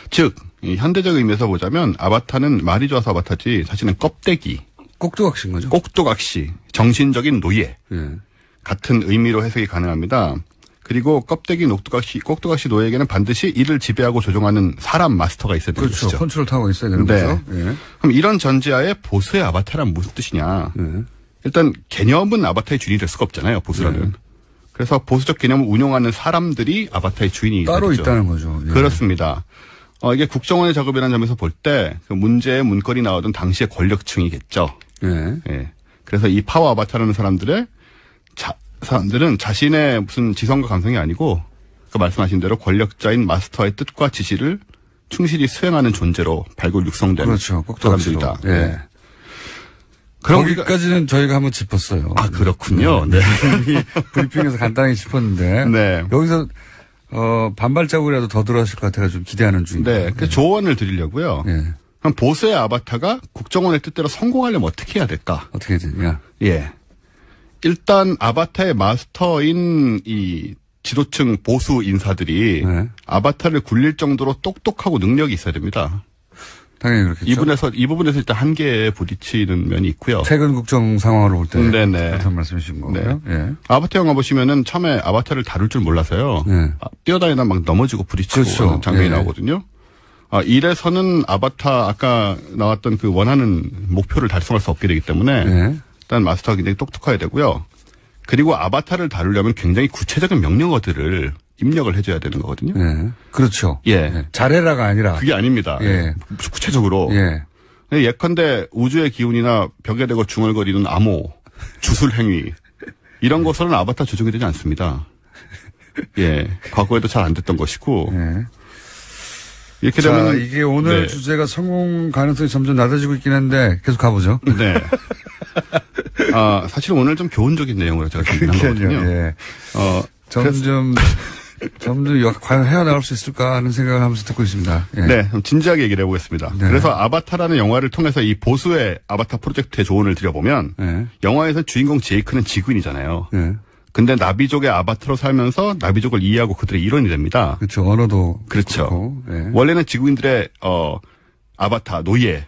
즉, 이 현대적 의미에서 보자면 아바타는 말이 좋아서 아바타지 사실은 껍데기. 꼭두각시인 거죠. 꼭두각시. 정신적인 노예. 예. 같은 의미로 해석이 가능합니다. 그리고 껍데기 꼭두각시 노예에게는 반드시 이를 지배하고 조종하는 사람 마스터가 있어야 되는 그렇죠. 것이죠. 컨트롤 타워가 있어야 되는 네. 거죠. 예. 그럼 이런 전제하에 보수의 아바타란 무슨 뜻이냐. 예. 일단 개념은 아바타의 주인이 될 수가 없잖아요. 보수라는. 네. 그래서 보수적 개념을 운용하는 사람들이 아바타의 주인이 따로 되죠. 있다는 거죠. 예. 그렇습니다. 이게 국정원의 작업이라는 점에서 볼 때 그 문제의 문거리 나오던 당시의 권력층이겠죠. 예. 예. 그래서 이 파워 아바타라는 사람들은 자신의 무슨 지성과 감성이 아니고 그 말씀하신 대로 권력자인 마스터의 뜻과 지시를 충실히 수행하는 존재로 발굴 육성된 그렇죠. 사람들이다. 예. 네. 거기까지는 저희가 한번 짚었어요. 아, 그렇군요. 네. 브리핑에서 간단하게 짚었는데. 네. 여기서, 반발자국이라도 더 들어왔을 것 같아서 좀 기대하는 중입니다. 네. 그 조언을 드리려고요. 예. 그럼 보수의 아바타가 국정원의 뜻대로 성공하려면 어떻게 해야 될까? 어떻게 해야 되냐. 예. 일단 아바타의 마스터인 이 지도층 보수 인사들이 네. 아바타를 굴릴 정도로 똑똑하고 능력이 있어야 됩니다. 당연히 그렇겠죠. 이 부분에서 일단 한계에 부딪히는 면이 있고요. 최근 국정 상황으로 볼 때. 네네. 그렇단 말씀이신 거고요. 네. 예. 아바타 영화 보시면은 처음에 아바타를 다룰 줄 몰라서요. 네. 뛰어다니다 막 넘어지고 부딪히고 그렇죠. 하는 장면이 예. 나오거든요. 이래서는 아바타 아까 나왔던 그 원하는 목표를 달성할 수 없게 되기 때문에 예. 일단 마스터가 굉장히 똑똑해야 되고요. 그리고 아바타를 다루려면 굉장히 구체적인 명령어들을 입력을 해줘야 되는 거거든요. 예. 그렇죠. 예. 예. 잘해라가 아니라. 그게 아닙니다. 예. 구체적으로. 예. 예컨대 우주의 기운이나 벽에 대고 중얼거리는 암호, 주술 행위 이런 것으로는 아바타 조정이 되지 않습니다. 예. 과거에도 잘 안 됐던 것이고. 예. 이렇게 자, 되면 이게 오늘 네. 주제가 성공 가능성이 점점 낮아지고 있긴 한데 계속 가보죠. 네. 사실 오늘 좀 교훈적인 내용으로 제가 준비한 거거든요. 예. 점점 과연 헤어나올 수 있을까 하는 생각을 하면서 듣고 있습니다. 예. 네, 좀 진지하게 얘기를 해보겠습니다. 네. 그래서 아바타라는 영화를 통해서 이 보수의 아바타 프로젝트의 조언을 드려보면 예. 영화에서 주인공 제이크는 지구인이잖아요. 예. 근데 나비족의 아바타로 살면서 나비족을 이해하고 그들의 일원이 됩니다. 그렇죠. 언어도 그렇죠. 그렇고, 예. 원래는 지구인들의 아바타 노예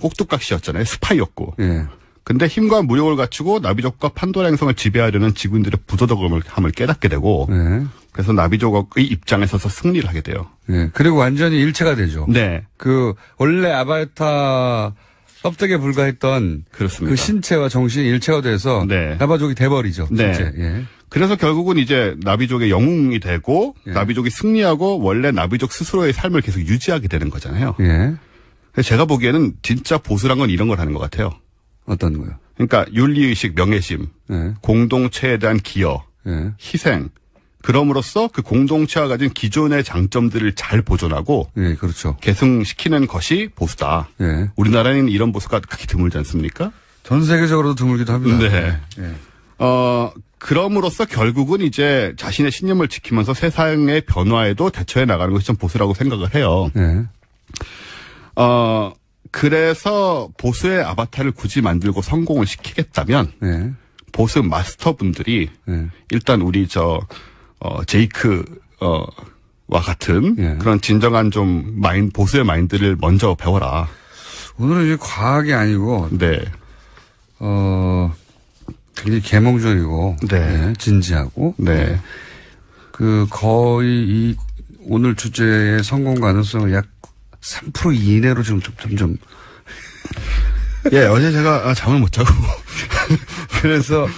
꼭두각시였잖아요. 스파이였고. 예. 근데 힘과 무력을 갖추고 나비족과 판도라 행성을 지배하려는 지구인들의 부도덕함을 깨닫게 되고 예. 그래서 나비족의 입장에 서서 승리를 하게 돼요. 예. 그리고 완전히 일체가 되죠. 네. 원래 아바타 껍데기에 불과했던 그렇습니다. 그 신체와 정신이 일체가 돼서 네. 나바족이 돼버리죠. 네. 실제. 예. 그래서 결국은 이제 나비족의 영웅이 되고 예. 나비족이 승리하고 원래 나비족 스스로의 삶을 계속 유지하게 되는 거잖아요. 예. 그래서 제가 보기에는 진짜 보수란 건 이런 걸 하는 것 같아요. 어떤 거요? 그러니까 윤리의식, 명예심, 예. 공동체에 대한 기여, 예. 희생. 그럼으로써 그 공동체가 가진 기존의 장점들을 잘 보존하고 예, 그렇죠. 계승시키는 것이 보수다. 예. 우리나라에는 이런 보수가 그렇게 드물지 않습니까? 전 세계적으로도 드물기도 합니다. 네. 예. 그럼으로써 결국은 이제 자신의 신념을 지키면서 세상의 변화에도 대처해 나가는 것이 좀 보수라고 생각을 해요. 예. 그래서 보수의 아바타를 굳이 만들고 성공을 시키겠다면 예. 보수 마스터분들이 예. 일단 우리 제이크 와 같은 예. 그런 진정한 좀 보수의 마인드를 먼저 배워라. 오늘은 이게 과학이 아니고 네. 굉장히 계몽적이고 네. 예, 진지하고 네. 거의 오늘 주제의 성공 가능성을 약 3% 이내로 지금 점점 예, 어제 제가 잠을 못 자고 그래서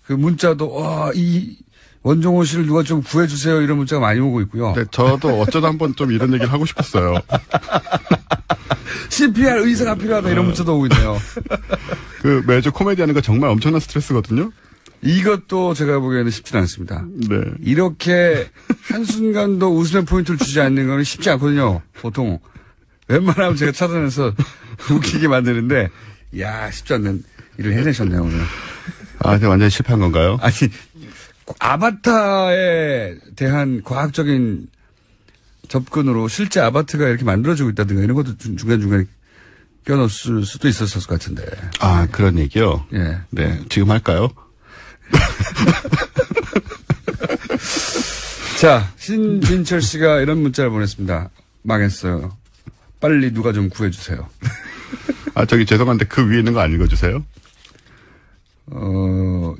그 문자도 이 원종호 씨를 누가 좀 구해주세요 이런 문자가 많이 오고 있고요. 네, 저도 어쩌다 한번 좀 이런 얘기를 하고 싶었어요. CPR 의사가 필요하다 이런 문자도 오고 있네요. 매주 코미디 하는 거 정말 엄청난 스트레스거든요. 이것도 제가 보기에는 쉽지는 않습니다. 네. 이렇게 한순간도 웃음의 포인트를 주지 않는 건 쉽지 않거든요. 보통 웬만하면 제가 찾아내서 웃기게 만드는데 쉽지 않는 일을 해내셨네요 오늘. 제가 완전히 실패한 건가요? 아니 아바타에 대한 과학적인 접근으로 실제 아바타가 이렇게 만들어지고 있다든가 이런 것도 중간중간에 껴넣을 수도 있었을 것 같은데. 그런 얘기요? 예. 네. 지금 할까요? 자, 신진철 씨가 이런 문자를 보냈습니다. 망했어요. 빨리 누가 좀 구해주세요. 죄송한데 그 위에 있는 거 안 읽어주세요?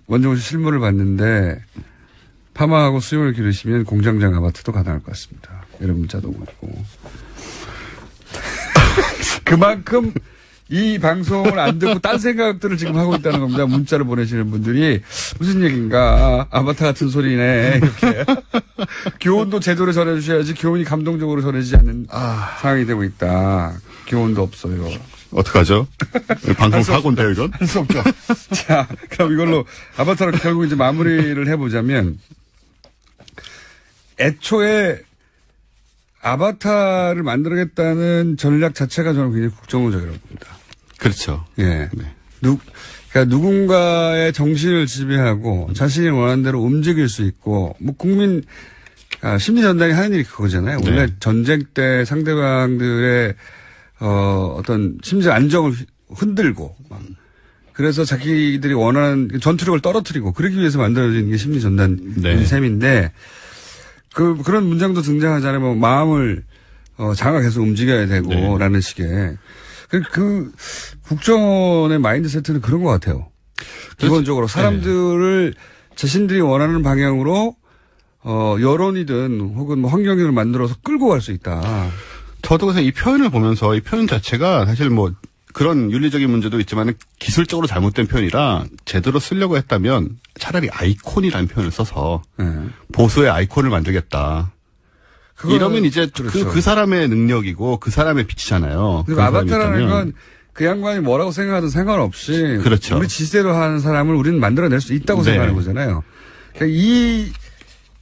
원종호 씨 실물을 봤는데 파마하고 수염을 기르시면 공장장 아바타도 가능할 것 같습니다. 이런 문자도 오고 있고. 그만큼 이 방송을 안 듣고 딴 생각들을 지금 하고 있다는 겁니다. 문자를 보내시는 분들이 무슨 얘기인가. 아바타 같은 소리네. 이렇게. 교훈도 제대로 전해주셔야지 교훈이 감동적으로 전해지지 않는 상황이 되고 있다. 교훈도 없어요. 어떡하죠? 방송 사고인데요, 이건? 할 수 없죠. 자, 그럼 이걸로 아바타로 결국 이제 마무리를 해보자면 애초에 아바타를 만들겠다는 전략 자체가 저는 굉장히 국정적이라고 봅니다. 그렇죠. 예. 네. 그러니까 누군가의 정신을 지배하고 자신이 원하는 대로 움직일 수 있고, 국민, 심리 전당이 하는 일이 그거잖아요. 원래 네. 전쟁 때 상대방들의, 어떤 심리 안정을 흔들고, 그래서 자기들이 원하는 전투력을 떨어뜨리고, 그러기 위해서 만들어진 게 심리 전단인 네. 셈인데, 그런 문장도 등장하잖아요. 마음을 장가 계속 움직여야 되고라는 식의 그 국정원의 마인드세트는 그런 것 같아요. 기본적으로 사람들을 자신들이 원하는 방향으로 여론이든 혹은 뭐 환경을 만들어서 끌고 갈 수 있다. 저도 그래서 이 표현을 보면서 이 표현 자체가 사실 뭐 그런 윤리적인 문제도 있지만 기술적으로 잘못된 표현이라 제대로 쓰려고 했다면 차라리 아이콘이라는 표현을 써서 보수의 아이콘을 만들겠다. 이러면 이제 그렇죠. 그 사람의 능력이고 그 사람의 빛이잖아요. 그리고 아바타라는 건 그 양반이 뭐라고 생각하든 상관없이 그렇죠. 우리 지시대로 하는 사람을 우리는 만들어낼 수 있다고 생각하는 거잖아요. 그러니까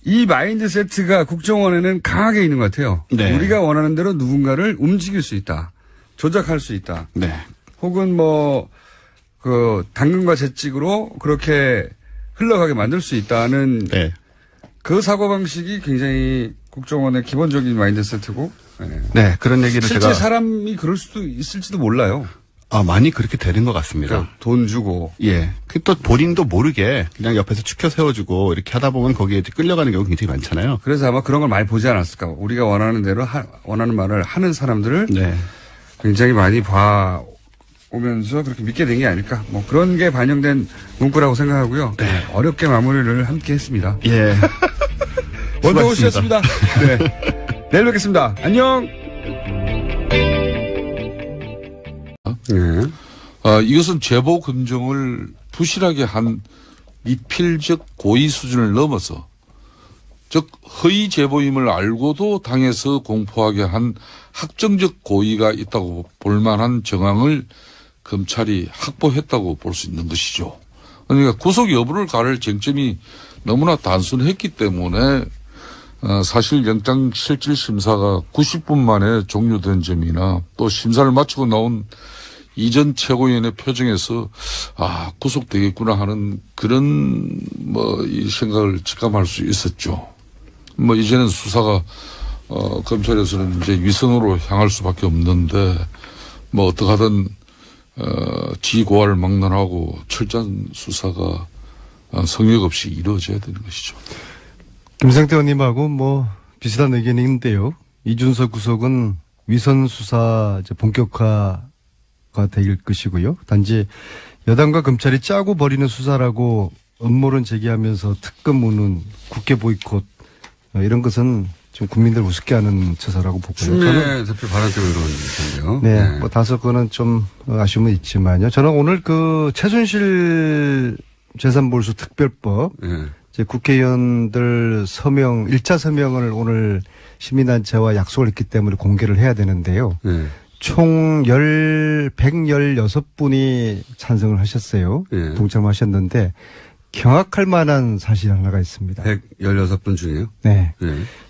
이 마인드 세트가 국정원에는 강하게 있는 것 같아요. 네. 우리가 원하는 대로 누군가를 움직일 수 있다. 조작할 수 있다. 네. 혹은 당근과 채찍으로 그렇게 흘러가게 만들 수 있다는 네. 그 사고방식이 굉장히 국정원의 기본적인 마인드 세트고. 네. 그런 얘기를 실제 제가. 사람이 그럴 수도 있을지도 몰라요. 많이 그렇게 되는 것 같습니다. 그러니까 돈 주고. 예. 또 본인도 모르게 그냥 옆에서 추켜 세워주고 이렇게 하다 보면 거기에 이제 끌려가는 경우가 굉장히 많잖아요. 그래서 아마 그런 걸 많이 보지 않았을까. 우리가 원하는 대로 원하는 말을 하는 사람들을 네. 굉장히 많이 봐오면서 그렇게 믿게 된 게 아닐까. 뭐 그런 게 반영된 문구라고 생각하고요. 네. 어렵게 마무리를 함께 했습니다. 예. 원동호 씨였습니다. 네. 내일 뵙겠습니다. 안녕. 네. 이것은 제보 검증을 부실하게 한 미필적 고의 수준을 넘어서 즉 허위 제보임을 알고도 당에서 공포하게 한 학정적 고의가 있다고 볼 만한 정황을 검찰이 확보했다고 볼 수 있는 것이죠. 그러니까 구속 여부를 가를 쟁점이 너무나 단순했기 때문에 사실 영장실질심사가 90분 만에 종료된 점이나 또 심사를 마치고 나온 이전 최고위원의 표정에서 구속되겠구나 하는 그런 이 생각을 직감할 수 있었죠. 이제는 수사가 검찰에서는 이제 위선으로 향할 수밖에 없는데 어떡하든 지고화를 막론하고 철저한 수사가 성역 없이 이루어져야 되는 것이죠. 김성태 의원님하고 비슷한 의견인데요. 이준석 구속은 위선 수사 이제 본격화가 될 것이고요. 단지 여당과 검찰이 짜고 벌이는 수사라고 음모론 제기하면서 특검 무는 국회 보이콧 이런 것은 좀 국민들 우습게 하는 처사라고 보고요. 추미애 대표 발언 때문에 그런 건데요. 네, 다소 그거는 좀 아쉬움은 있지만요. 저는 오늘 최순실 재산몰수 특별법 이제 국회의원들 1차 서명을 오늘 시민단체와 약속을 했기 때문에 공개를 해야 되는데요. 총 116분이 찬성을 하셨어요. 동참하셨는데 경악할 만한 사실 하나가 있습니다. 116분 중에요? 네.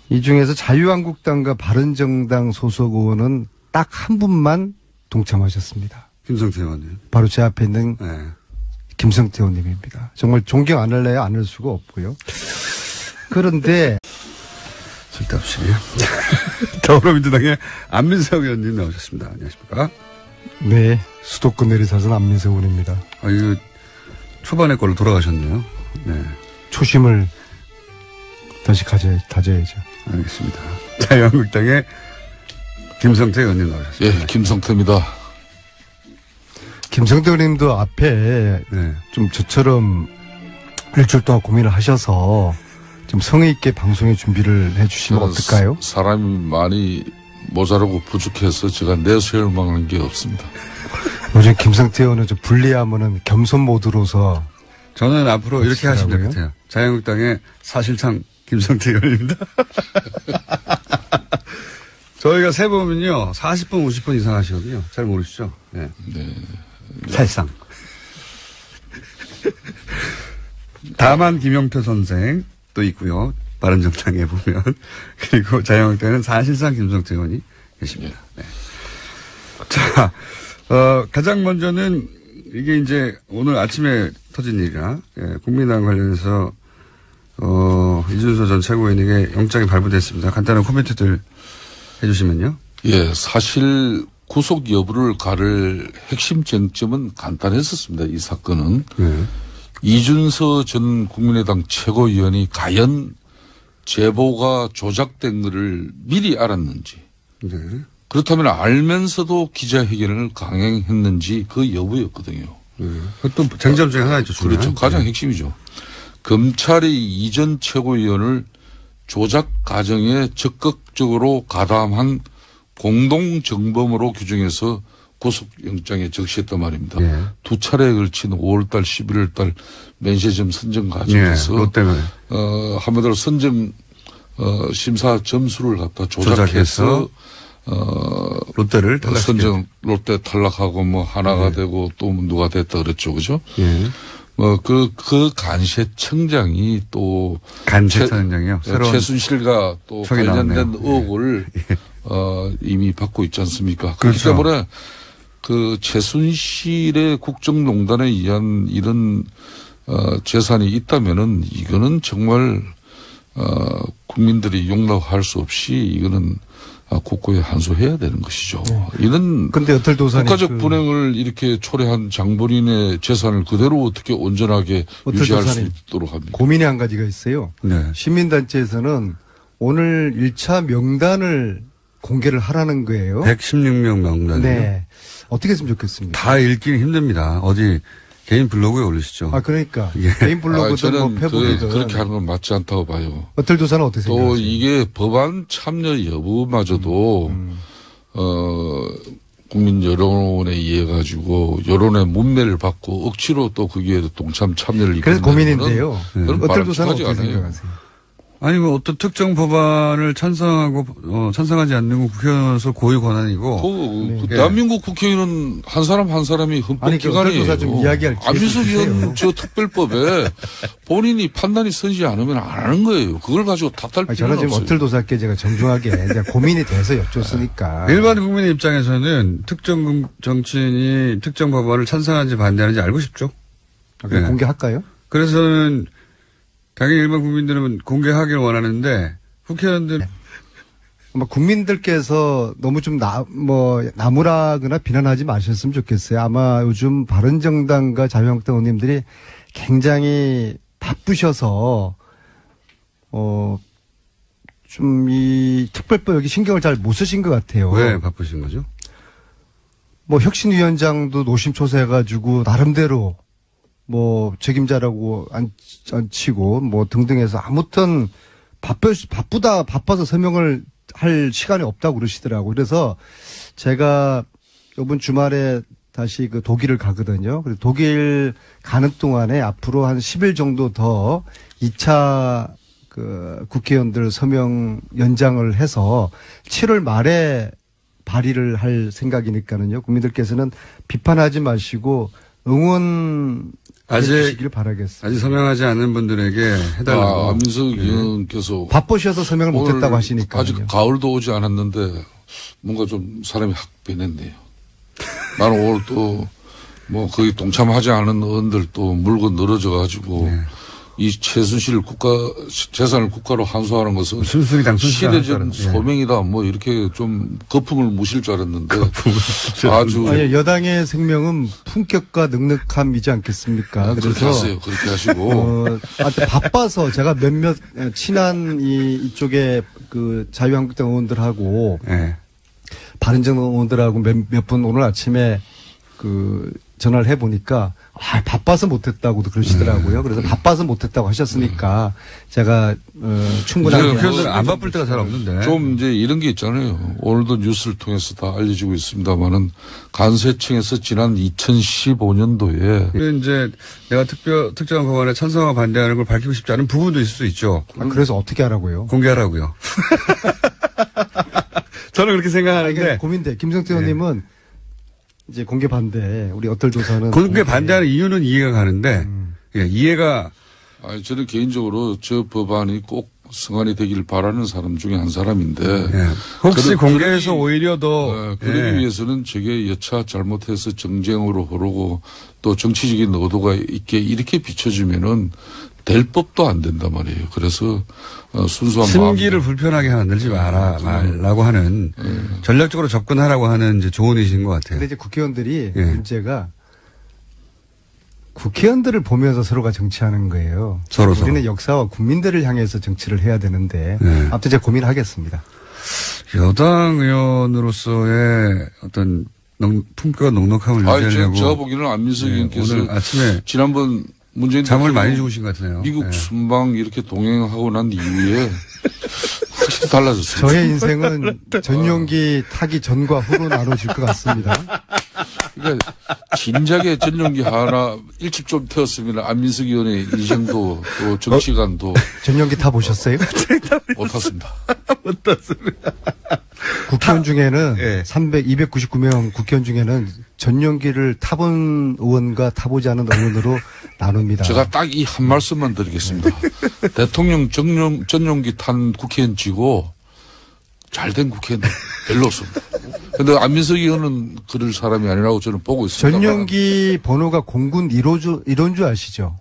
이 중에서 자유한국당과 바른정당 소속 의원은 딱 한 분만 동참하셨습니다. 김성태 의원님. 바로 제 앞에 있는 김성태 의원님입니다. 정말 존경 안 할래야 안 할 수가 없고요. 그런데 쓸데없이요. 더불어민주당의 안민석 의원님 나오셨습니다. 안녕하십니까? 네. 수도권 내리사선 안민석 의원입니다. 이거 초반에 걸로 돌아가셨네요. 네. 초심을 다시 다져야죠. 알겠습니다. 자유한국당의 김성태 의원님 나오셨습니다. 예, 김성태입니다. 김성태 의원님도 앞에 좀 저처럼 일주일 동안 고민을 하셔서 좀 성의 있게 방송에 준비를 해 주시면 어떨까요? 사람이 많이 모자라고 부족해서 제가 내세울 만한 게 없습니다. 요즘 김성태 의원은 좀 불리하면은 겸손 모드로서 저는 앞으로 이렇게 하시면 될 것 같아요. 자유한국당의 사실상 김성태 의원입니다. 저희가 세보면요 40분 50분 이상 하시거든요. 잘 모르시죠? 네. 사실상. 다만 김영표 선생 또 있고요. 바른정당에 보면. 그리고 자유한국당에는 사실상 김성태 의원이 계십니다. 네. 자, 가장 먼저는 이게 이제 오늘 아침에 터진 일이라 국민당 관련해서 이준석 전 최고위원에게 영장이 발부됐습니다. 간단한 코멘트들 해주시면요. 예, 사실 구속 여부를 가를 핵심 쟁점은 간단했었습니다. 이 사건은. 이준석 전 국민의당 최고위원이 과연 제보가 조작된 것을 미리 알았는지 네. 그렇다면 알면서도 기자회견을 강행했는지 그 여부였거든요. 그것도 쟁점 중에 하나죠. 그렇죠. 가장 핵심이죠. 검찰이 이전 최고위원을 조작 과정에 적극적으로 가담한 공동정범으로 규정해서 구속영장에 적시했단 말입니다. 예. 두 차례에 걸친 5월달, 11월달 면세점 선정 과정에서 롯데는 한마디로 선정 심사 점수를 갖다 조작해서 롯데를 선정 롯데 탈락하고 뭐 하나가 되고 또 누가 됐다 그랬죠, 그죠? 예. 뭐 그 간세청장이 또 간세청장이요. 새로운 최순실과 또 관련된 나왔네요. 의혹을 이미 받고 있지 않습니까? 그렇죠. 그렇기 때문에 그 최순실의 국정농단에 의한 이런 재산이 있다면은 이거는 정말 국민들이 용납할 수 없이 이거는 국고에 환수해야 되는 것이죠. 이런 근데 어털도사님 국가적 분행을 이렇게 초래한 장본인의 재산을 그대로 어떻게 온전하게 유지할 수 있도록 합니까? 고민이 한 가지가 있어요. 네. 시민단체에서는 오늘 1차 명단을 공개를 하라는 거예요. 116명 명단이요. 네. 어떻게 했으면 좋겠습니까? 다 읽기는 힘듭니다. 어디 개인 블로그에 올리시죠. 아, 그러니까. 예. 개인 블로그든 저는 뭐 페북이든. 그렇게 하는 건 맞지 않다고 봐요. 어털도사는 어떻게 또 생각하세요? 이게 법안 참여 여부마저도 국민 여론에 의해 가지고 여론의 문매를 받고 억지로 또 거기에 동참 참여를 그래서 이끌어내는 고민인데요. 그런 어털도사는 바람직하지 어떻게 않아요. 생각하세요? 아니, 뭐 어떤 특정 법안을 찬성하지 않는 국회의원으로서 고유 권한이고. 그 대한민국 국회의원은 한 사람 한 사람이 아니, 그 헌법기관이에요. 어털도사 좀 이야기할 기회 안민석 주세요. 의원 저 특별법에 본인이 판단이 서지 않으면 안 하는 거예요. 그걸 가지고 탓할 아니, 필요는 저는 지금 없어요. 어털도사께 제가 정중하게 이제 고민이 돼서 여쭙으니까. 일반 국민의 입장에서는 특정 정치인이 특정 법안을 찬성하는지 반대하는지 알고 싶죠. 그냥 공개할까요? 그래서는 당연히 일반 국민들은 공개하기를 원하는데 국회의원들 아마 국민들께서 너무 좀 나무라거나 비난하지 마셨으면 좋겠어요. 아마 요즘 바른정당과 자유한국당 의원님들이 굉장히 바쁘셔서 좀 이 특별법 여기 신경을 잘 못 쓰신 것 같아요. 왜 바쁘신 거죠? 뭐 혁신위원장도 노심초사해가지고 나름대로 뭐 책임자라고 안 치고 뭐 등등해서 아무튼 바빠서 설명을 할 시간이 없다고 그러시더라고요. 그래서 제가 이번 주말에 다시 그 독일을 가거든요. 그래서 독일 가는 동안에 앞으로 한 10일 정도 더 2차 그 국회의원들 서명 연장을 해서 7월 말에 발의를 할 생각이니까는요. 국민들께서는 비판하지 마시고 응원 해주시길 바라겠습니다. 아직 서명하지 않은 분들에게 해달라고. 안민석 의원께서 바쁘셔서 서명을 못했다고 하시니까. 아직 가을도 오지 않았는데 뭔가 좀 사람이 확 변했네요. 나는 오늘 또 뭐 거기 동참하지 않은 의원들 또 물고 늘어져 가지고 이 최순실 재산을 국가로 환수하는 것은 순수히 시대적 소명이다. 뭐 이렇게 좀 거품을 무실 줄 알았는데 아주 아니, 여당의 생명은 품격과 넉넉함이지 않겠습니까? 그렇게 그래서 하세요. 그렇게 하시고 바빠서 제가 몇몇 친한 이쪽에 그 자유한국당 의원들하고 바른정당 의원들하고 몇 분 오늘 아침에 그 전화를 해보니까 바빠서 못했다고도 그러시더라고요. 그래서 바빠서 못했다고 하셨으니까 제가 충분하게 국회의원들은 안 바쁠 때가 잘 없는데 좀 이제 이런 게 있잖아요. 오늘도 뉴스를 통해서 다 알려지고 있습니다만은 간세청에서 지난 2015년도에 이제 내가 특정한 법안에 찬성과 반대하는 걸 밝히고 싶지 않은 부분도 있을 수 있죠. 그래서 어떻게 하라고요? 공개하라고요. 저는 그렇게 생각하는데 고민돼. 김성태 의원님은 이제 공개 반대. 우리 어떨조사는 공개 반대하는 이유는 이해가 가는데 이해가 저는 개인적으로 저 법안이 꼭 승안이 되길 바라는 사람 중에 한 사람인데 혹시 공개해서 오히려 더 그러기 위해서는 저게 여차 잘못해서 정쟁으로 흐르고 또 정치적인 의도가 있게 이렇게 비춰지면은 될 법도 안 된단 말이에요. 그래서 순수한 심기를 불편하게 만들지 말라고 하는 전략적으로 접근하라고 하는 이제 조언이신 것 같아요. 근데 이제 국회의원들이 문제가 국회의원들을 보면서 서로가 정치하는 거예요. 우리는 역사와 국민들을 향해서 정치를 해야 되는데 아무튼 제가 고민하겠습니다. 여당 의원으로서의 어떤 품격과 넉넉함을 유지하려고. 제가 보기에는 안민석 의원께서 오늘 아침에 지난번 문재인 잠을 많이 주무신 것 같으네요. 미국 순방 이렇게 동행하고 난 이후에 확실히 달라졌어요. 저의 인생은 전용기 타기 전과 후로 나눠질 것 같습니다. 그러니까 진작에 전용기 하나 일찍 좀 태웠으면 안민석 의원의 인생도 또 정치관도 전용기 타 보셨어요? 못 탔습니다. 못 탔습니다. 국회의원 중에는 예. 299명 국회의원 중에는 전용기를 타본 의원과 타보지 않은 의원으로 나눕니다. 제가 딱 이 한 말씀만 드리겠습니다. 대통령 전용기 탄 국회의원 치고 잘된 국회의원 별로 없습니다. 그런데 안민석 의원은 그럴 사람이 아니라고 저는 보고 있습니다. 전용기 번호가 공군 1원 줄 아시죠?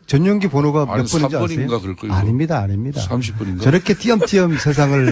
전용기 번호가 몇 아니, 번인지 아세요? 3번인가 그럴 거예요. 아닙니다. 30번인가? 저렇게 띄엄띄엄 세상을